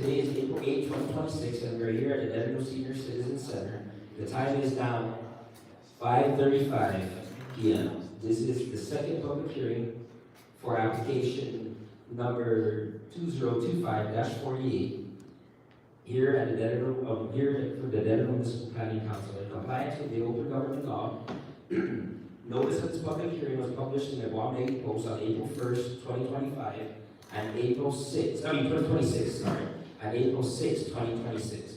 Today is April 8, 2026, and we're here at the Dededo Senior Citizen Center. The time is now 5:35 p.m. This is the second public hearing for application number 2025-48 here at the Dededo, here for the Dededo Municipal Planning Council. In compliance with the Open Government Law, notice of this public hearing was published in the Guam Post on April 1st, 2025, and April 2026, sorry, and April 6th, 2026,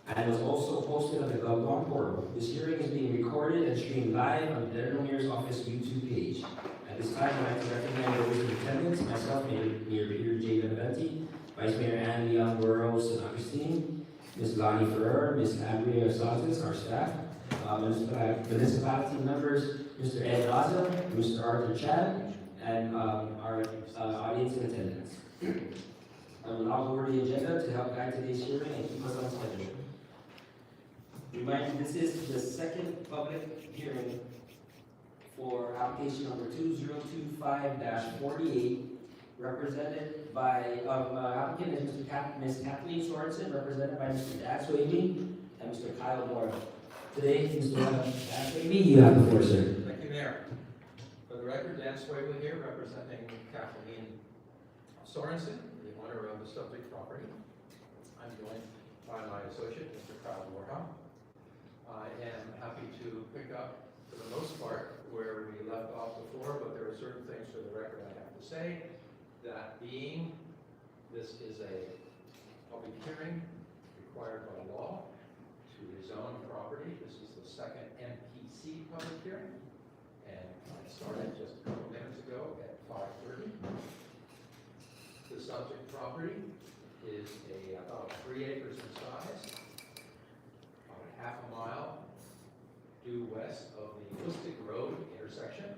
and was also posted on the GLUC portal. This hearing is being recorded and streamed live on the Dededo Mayor's Office YouTube page. At this time, I'd like to recognize those in attendance, myself, Mayor Peter J. Beneventi, Vice Mayor Ann Leon Burrows and Augustine, Ms. Lonnie Ferrer, Ms. Andrea Santos, our staff, municipality members, Mr. Ed Raza, Mr. Arthur Chad, and our audience in attendance. I will now go over the agenda to help guide today's hearing and keep us on schedule. Remind you, this is the second public hearing for application number 2025-48, represented by, applicant is Ms. Kathleen Sorensen, represented by Mr. Swavely and Mr. Kyle Moore. Today, Mr. Swavely, you have the floor, sir. Thank you, Mayor. For the record, Dan Swavely here, representing Kathleen Sorensen, the owner of the subject property. I'm joined by my associate, Mr. Kyle Moore. I am happy to pick up, for the most part, where we left off before, but there are certain things for the record I have to say. That being, this is a public hearing required by law to rezone property. This is the second MPC public hearing, and I started just a couple minutes ago at 5:30. The subject property is about 3 acres in size, about a half a mile due west of the Mystic Road intersection,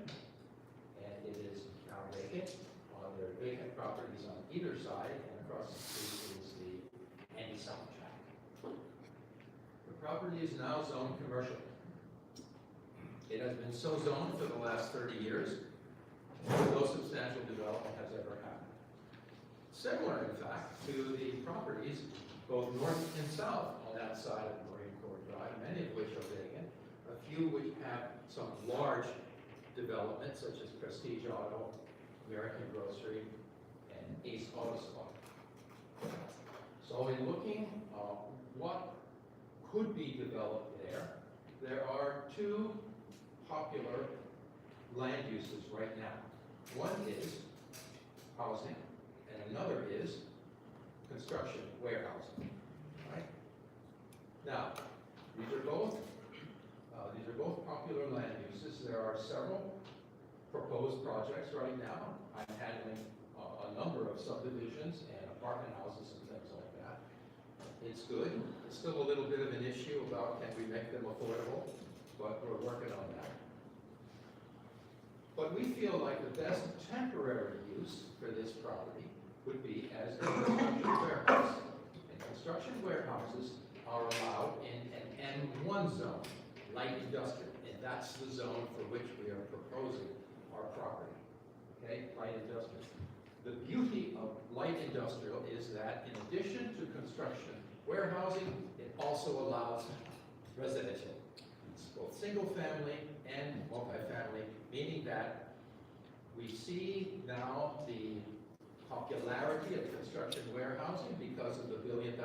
and it is now vacant. There are vacant properties on either side, and across the street is the Andy South track. The property is now zoned commercial. It has been so zoned for the last 30 years, no substantial development has ever happened. Similar, in fact, to the properties both north and south on that side of Marine Corps Drive, many of which are vacant, a few which have some large developments such as Prestige Auto, American Grocery, and Ace Auto Supply. So in looking what could be developed there are two popular land uses right now. One is housing, and another is construction, warehousing. Right? Now, these are both popular land uses. There are several proposed projects right now. I'm handling a number of subdivisions and apartment houses and things like that. It's good. It's still a little bit of an issue about can we make them affordable, but we're working on that. But we feel like the best temporary use for this property would be as a construction warehouse. And construction warehouses are allowed in an M1 zone, light industrial, and that's the zone for which we are proposing our property. Okay, light industrial. The beauty of light industrial is that in addition to construction warehousing, it also allows residential. It's both single family and multifamily, meaning that we see now the popularity of construction warehousing because of the $1 billion a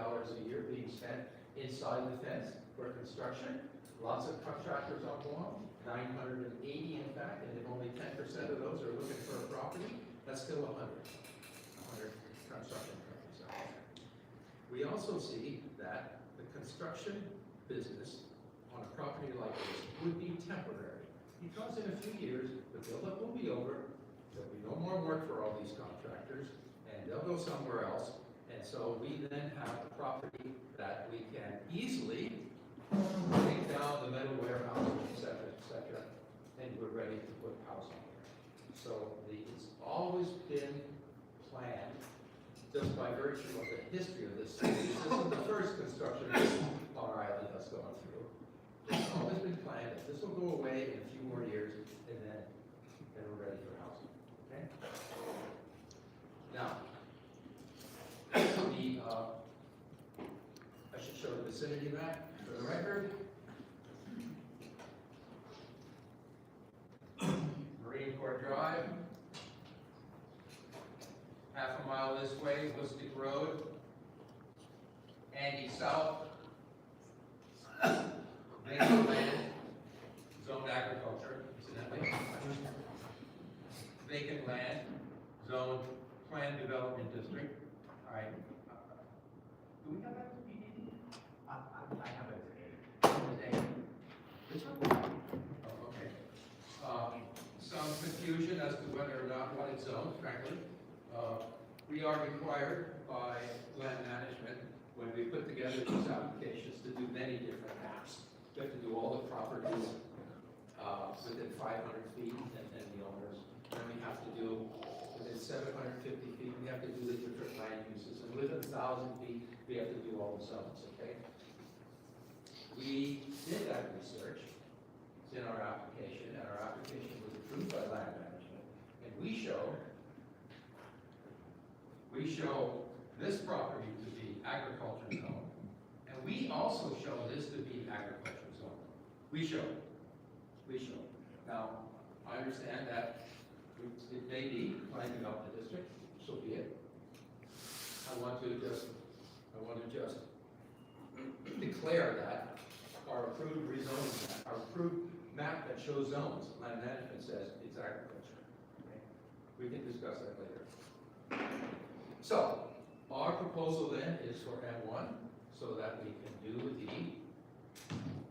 year being spent inside the fence for construction. Lots of contractors on Guam, 980 in fact, and if only 10% of those are looking for a property, that's still 100 construction companies out there. We also see that the construction business on a property like this would be temporary, because in a few years, the buildup will be over, there'll be no more work for all these contractors, and they'll go somewhere else, and so we then have a property that we can easily take down the metal warehouse, et cetera, and we're ready to put housing here. So it's always been planned, just by virtue of the history of this city. This isn't the first construction on our island that's gone through. It's always been planned that this will go away in a few more years, and then we're ready for housing. Okay? Now, vicinity map for the record. Marine Corps Drive. Half a mile this way, Lustig Road. Andy South. Vacant land, zoned agriculture, incidentally. Vacant land, zoned planned development district. All right. Do we have that to be? I have it today. This one? Oh, okay. Some confusion as to whether or not what it's zoned, frankly. We are required by land management, when we put together these applications, to do many different maps. We have to do all the properties within 500 feet and the owners. And we have to do within 750 feet, we have to do the different land uses. And within 1,000 feet, we have to do all the zones, okay? We did that research. It's in our application, and our application was approved by land management. And we show this property to be agriculture zone, and we also show this to be agriculture zone. We show. Now, I understand that it may be planned development district, so be it. I want to just declare that our approved rezoning map, our approved map that shows zones, land management says it's agriculture. Okay? We can discuss that later. So, our proposal then is for M1, so that we can do the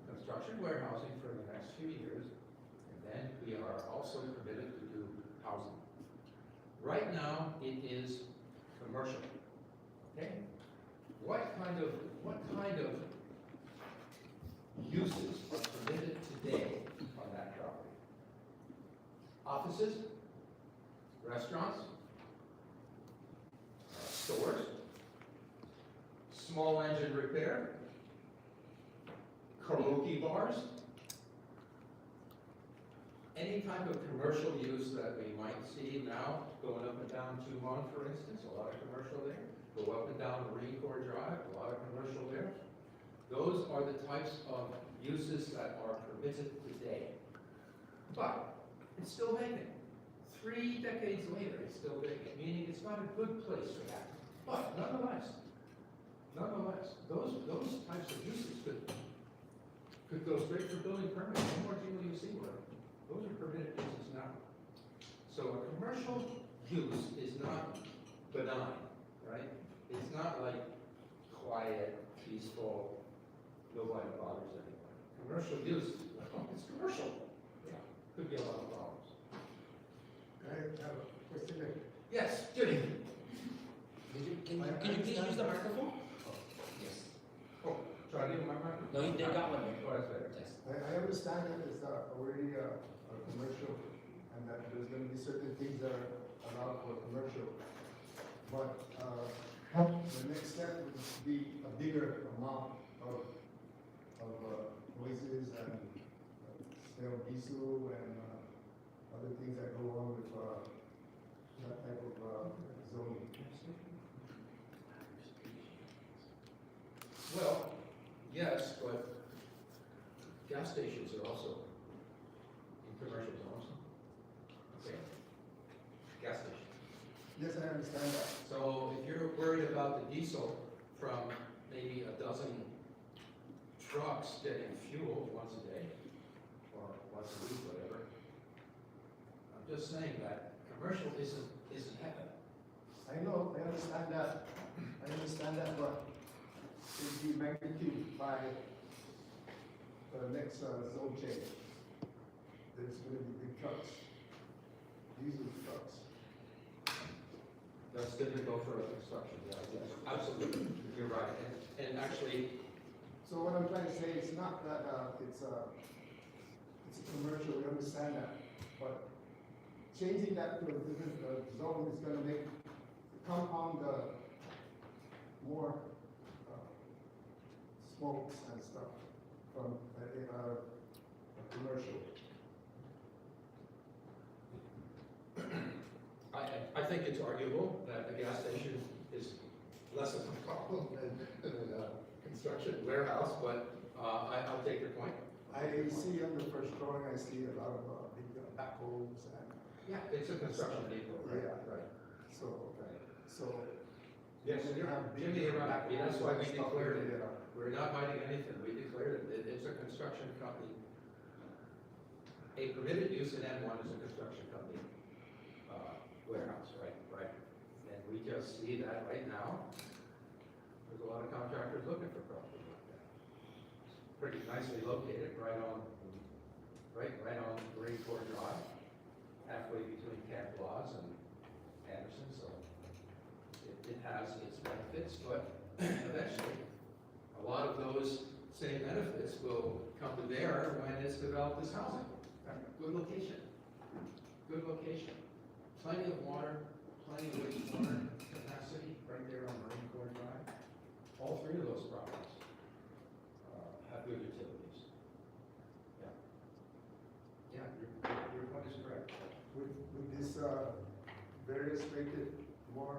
construction warehousing for the next few years, and then we are also permitted to do housing. Right now, it is commercial. Okay? What kind of uses are permitted today on that property? Offices, restaurants, stores, small engine repair, karaoke bars, any type of commercial use that we might see now going up and down Tumon, for instance, a lot of commercial there. Go up and down Marine Corps Drive, a lot of commercial there. Those are the types of uses that are permitted today. But it's still vacant. 3 decades later, it's still vacant, meaning it's not a good place for that. But nonetheless, those types of uses could go straight for building permits. No more GLUC work. Those are permitted uses now. So a commercial use is not benign, right? It's not like quiet, peaceful, nobody bothers anyone. Commercial use, it's commercial. Yeah, could be a lot of problems. I have a question there. Yes, Judy. Can you please use the microphone? Yes. Oh, should I give him my microphone? No, they got one. Oh, that's better. Yes. I understand that it's already a commercial, and that there's going to be certain things that are allowed for commercial. But the next step would be a bigger amount of noises and stale diesel and other things that go on with that type of zoning. Well, yes, but gas stations are also in commercial zones. Okay? Gas stations. Yes, I understand that. So if you're worried about the diesel from maybe a dozen trucks getting fuel once a day, or once a week, whatever, I'm just saying that commercial isn't heaven. I know, I understand that, but it'd be magnitude by the next zone change. There's gonna be big trucks, diesel trucks. That's difficult for a construction, yeah, yes, absolutely, you're right, and actually, So what I'm trying to say is not that it's a commercial, we understand that, but changing that to a different zone is gonna make the compound more smokes and stuff from a commercial. I think it's arguable that a gas station is less of a problem than a construction warehouse, but, I'll take your point. I see on the first drawing, I see a lot of big backhoes and, Yeah, it's a construction vehicle, right? Yeah. Right. so, Yes, Jimmy, you're right. That's why we declared it. We're not hiding anything. We declared it. It's a construction company. A permitted use in M1 is a construction company, warehouse, right. And we just see that right now. There's a lot of contractors looking for property like that. Pretty nicely located, right on Green Court Drive, halfway between Camp Laws and Anderson, so it has its benefits, but eventually, a lot of those same benefits will come to bear when it's developed as housing. Good location, plenty of water, plenty of wastewater capacity, right there on Marine Corps Drive. All three of those properties have good utilities. Yeah, your point is correct. would this, various make it more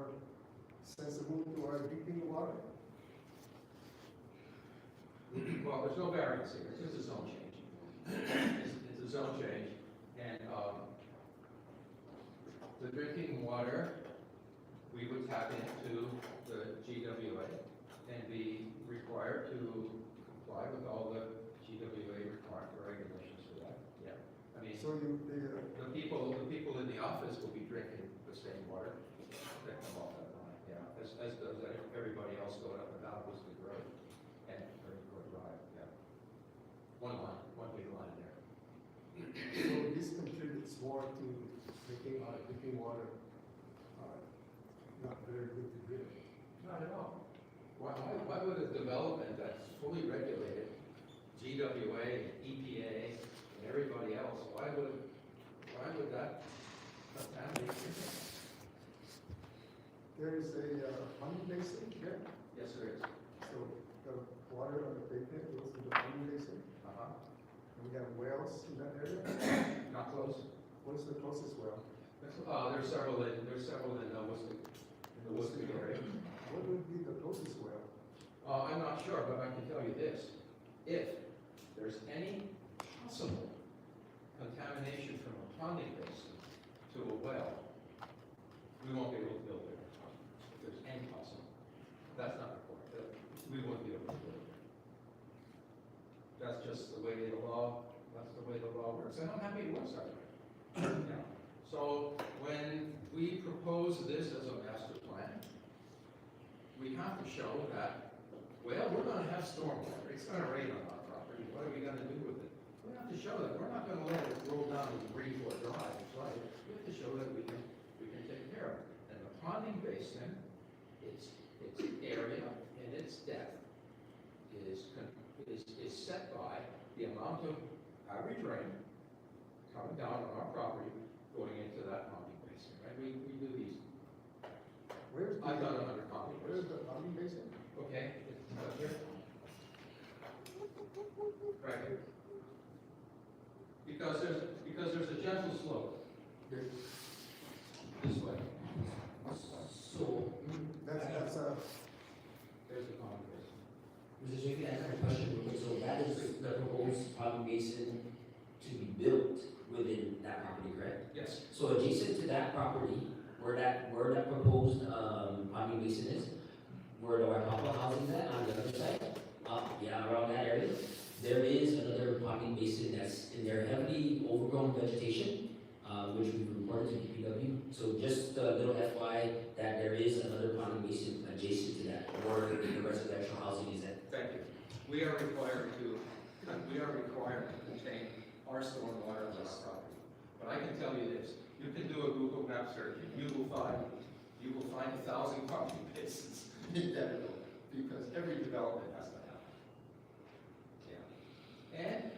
sensible to our drinking water? Well, there's no variance here, it's just a zone change. It's a zone change, and, the drinking water, we would tap into the GWA and be required to comply with all the GWA regulations for that, yeah. I mean, So the people in the office will be drinking the same water that come off that line, yeah, as does everybody else going up and down Whiskey Road and Marine Corps Drive, yeah. One big line there. so this contributes more to making our drinking water, not very good to drink. Not at all. Why would a development that's fully regulated, GWA, EPA, and everybody else, why would that contaminate drinking? There is a honey basin here, Yes, there is. so the water on the pavement goes to the honey basin, Uh-huh. and we have wells in that area. Not close. What's the closest well? There's several in the Worcester area. What would be the closest well? I'm not sure, but I can tell you this. If there's any possible contamination from a ponding basin to a well, we won't be able to build there. If there's any possible. That's not required. We won't be able to build there. That's just the way the law works. And I'm happy it works that way. Yeah. So when we propose this as a master plan, we have to show that, well, we're gonna have stormwater, it's gonna rain on our property, what are we gonna do with it? We have to show that, we're not gonna let it roll down the Green Court Drive, it's right, we have to show that we can take care of it. And the ponding basin, its area and its depth is set by the amount of average rain coming down on our property, going into that ponding basin, right? We do these. Where's the? I've done 100 ponding Where's basins. the honey basin? Okay, it's right here. Right here. Because there's a gentle slope this way. So, That's There's the ponding basin. Mr. Chair, can I ask a question? Okay, so that is the proposed pond basin to be built within that property, correct? Yes. So adjacent to that property, where that proposed, ponding basin is, where the Waipapa housing is at, on the other side, around that area, there is another ponding basin that's in there, heavily overgrown vegetation, which we've reported to DPW. So just a little FYI, that there is another ponding basin adjacent to that, where the residential housing is at. Thank you. We are required to contain our stormwater on our property. But I can tell you this, you can do a Google map search, and you will find 1,000 ponding basins in Dededo, because every development has to happen. Yeah. And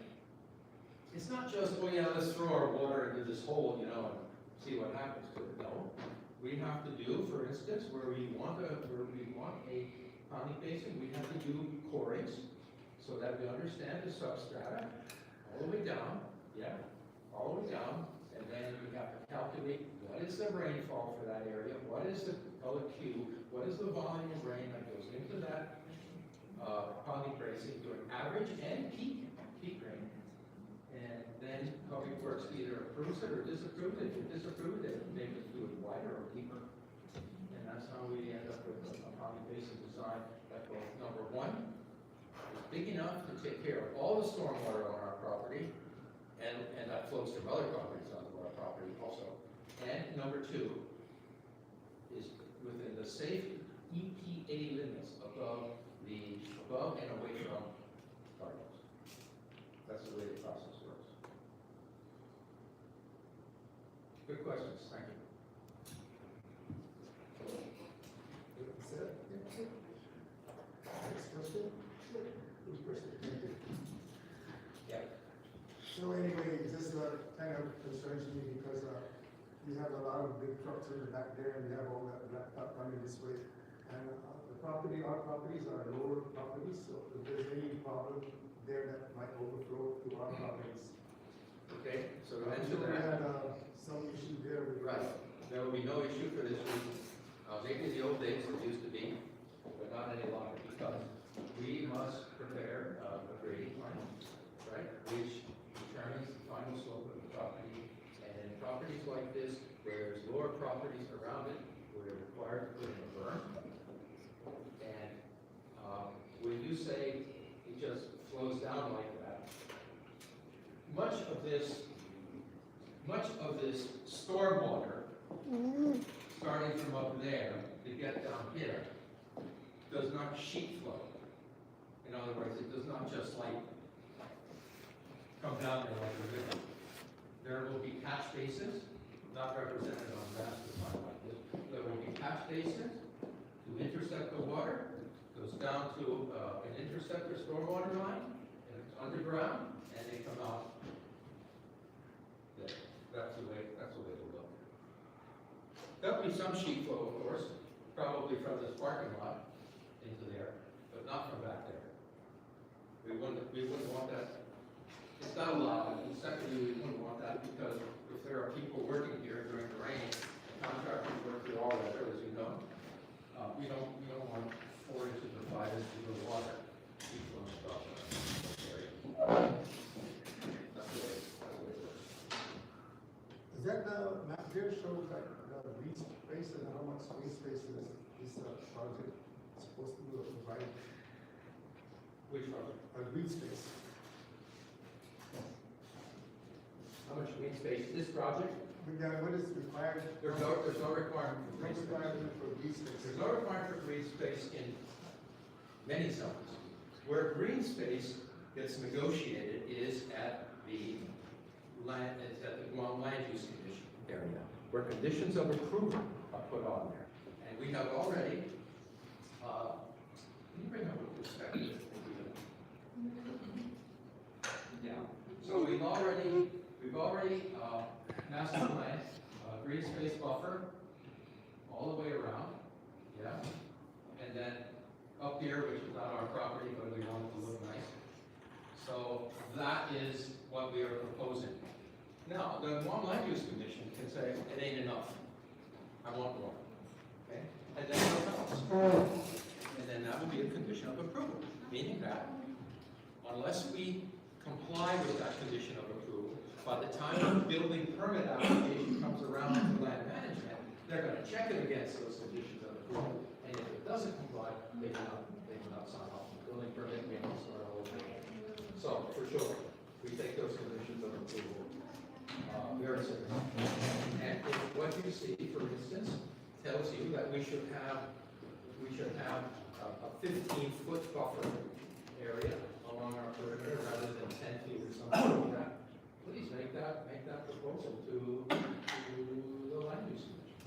it's not just, oh yeah, let's throw our water into this hole, and see what happens to it. No. We have to do, for instance, where we want a ponding basin, we have to do corings, so that we understand the substrata all the way down, all the way down, and then we have to calculate what is the rainfall for that area, what is the LQ, what is the volume of rain that goes into that average and peak rain. And then Public Works either approves it or disapproves it. If you disapprove it, they maybe do it wider or deeper. And that's how we end up with a county-based design that goes, number one, is big enough to take care of all the stormwater on our property, and that flows from other properties onto our property also. And number two, is within the safe EPA limits above and away from gardens. That's the way the process works. Good questions, thank you. That's it? Next question? Who's first? Yeah. So anyway, this kind of concerns me because you have a lot of big trucks in the back there and you have all that blacktop coming this way. And our properties are lower properties, so if there's any problem there that might overflow to our properties. Okay, so to answer We that, had some issue there with. right, there will be no issue for this reason. Maybe in the old days it used to be, but not any longer, because we must prepare a grading plan, right, which determines the final slope of the property. And in properties like this, where there's lower properties around it, we're required to put in a berm. And when you say it just flows down like that, much of this stormwater, starting from up there to get down here, does not sheet flow. In other words, it does not just like come down there like a river. There will be catch basins, not represented on a master plan like this. There will be catch basins to intercept the water, goes down to an interceptor stormwater line, and it's underground, and they come out there. That's the way to look. There'll be some sheet flow, of course, probably from this parking lot into there, but not from back there. We wouldn't want that. It's not allowed, and secondly, we wouldn't want that because if there are people working here during the rain, contractors work here all weather, as you know, we don't want 4 inches or 5 inches of water keep flowing across that area. That's the way it works. Does that map there show like the green space and how much green space is this project supposed to provide? Which project? A green space. How much green space? This project? But what is required? There's no requirement for green No space. requirement for green space. There's no requirement for green space in many zones. Where green space gets negotiated is at the land use condition area, where conditions of approval are put on there. And we have already, can you bring up a perspective? Yeah. So we've already master plan, green space buffer, all the way around, yeah? And then up here, which is not our property, but we want it to look nice. So that is what we are proposing. Now, the Guam Land Use Commission can say, it ain't enough. I want more, okay? And then what else? And then that will be a condition of approval, meaning that unless we comply with that condition of approval, by the time the building permit application comes around to land management, they're gonna check it against those conditions of approval. And if it doesn't comply, they do not sign off on the building permit, we don't start all over again. So, for sure, we take those conditions of approval very seriously. And if what you see, for instance, tells you that we should have a 15-foot buffer area along our perimeter rather than 10 feet or something like that, please make that proposal to the land use commission.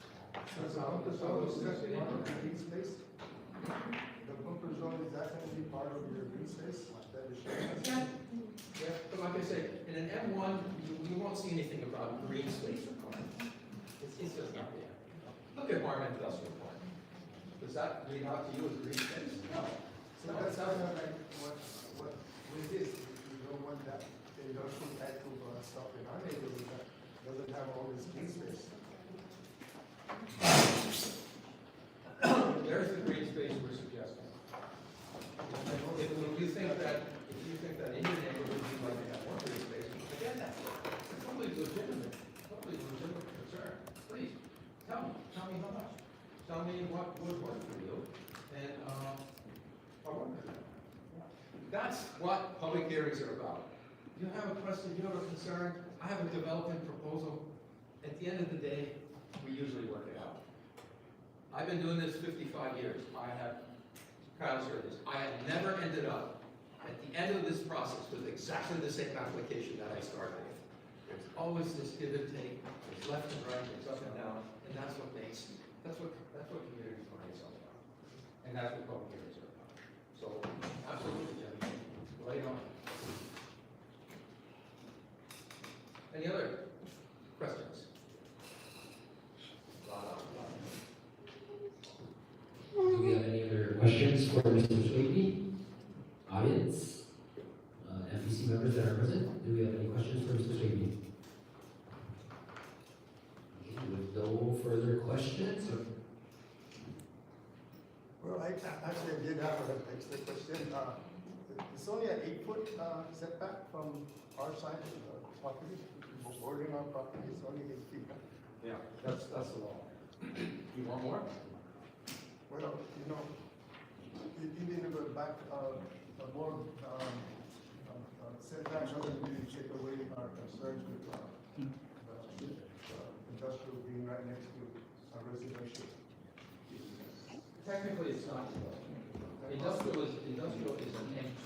So the buffer zone is that part of the green space? The buffer zone, is that going to be part of your green space? That is showing us? Yeah, but like I say, in an M1, you won't see anything about green space requirements. It's just not there. Look at Marmon Industrial Park. Does that read out to you as green space? No. So that's kind of like what it is. You don't want that industrial type of stuff in our neighborhood that doesn't have all this green space. There's the green space we're suggesting. If you think Tell me how much. Tell me what would work for you, and, I'll work with it. That's what public hearings are about. You have a question, you have a concern, I have a development proposal. At the end of the day, we usually work it out. I've been doing this 55 years. Kyle's heard this. I have never ended up at the end of this process with exactly the same application that I started with. There's always this give and take, there's left and right, there's up and down, and that's what community planning is all about. And that's what public hearings are about. So, absolutely, Jim. Lay it on. Any other questions? Do we have any other questions for Mr. Swavely? Audience? FEC members that are present, do we have any questions for Mr. Swavely? Okay, with no further questions, Well, I actually did have an extra question. It's only an 8-foot setback from our side of the property, bordering our property, it's only 8 feet. Yeah, that's the law. You want more? Well, you know, even if we're back, more setback doesn't really take away our concerns with industrial being right next to our residential. Technically, it's not. Industrial is an M2.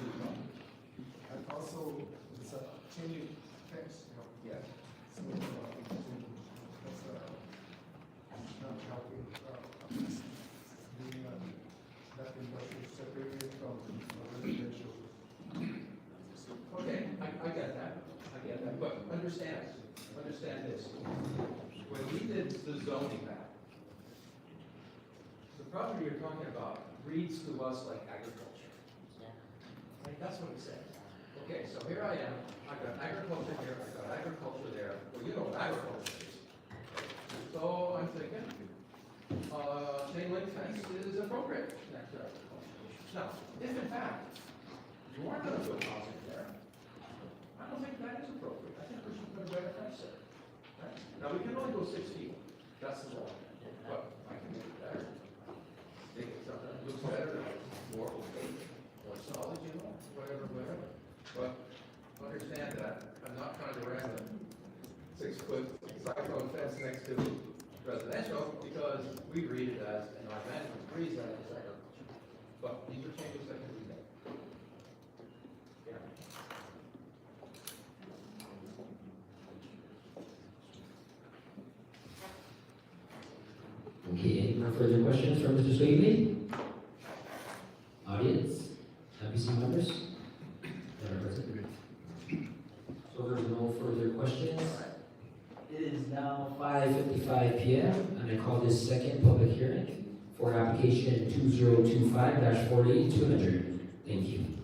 And also, it's a chain fence, you know. Yes. So, that's not helping, being that industrial separated from residential. Okay, I get that, but understand this. When we did the zoning map, the property you're talking about reads to us like agriculture. Right, that's what it says. Okay, so here I am, I've got agriculture here, I've got agriculture there, well, you know what agriculture is. So I'm thinking, chain link fence is appropriate next to agriculture. Now, if in fact, you are gonna put housing there, I don't think that is appropriate. I think we should put a better fence there. Right? Now, we can only go 6 feet. That's the law. But I can make it better. Think it's something that looks better, more opaque, more solid, you know, whatever. But understand that I'm not trying to ram a 6-foot cyclone fence next to residential because we read it as, and our management agrees that it's agriculture. But these are changes that can be made. Yeah. okay, any more further questions for Mr. Swavely? Audience? FEC members that are present? So there's no further questions. It is now 5:55 p.m. and I call this second public hearing for application 2025-48 to adjourn. Thank you.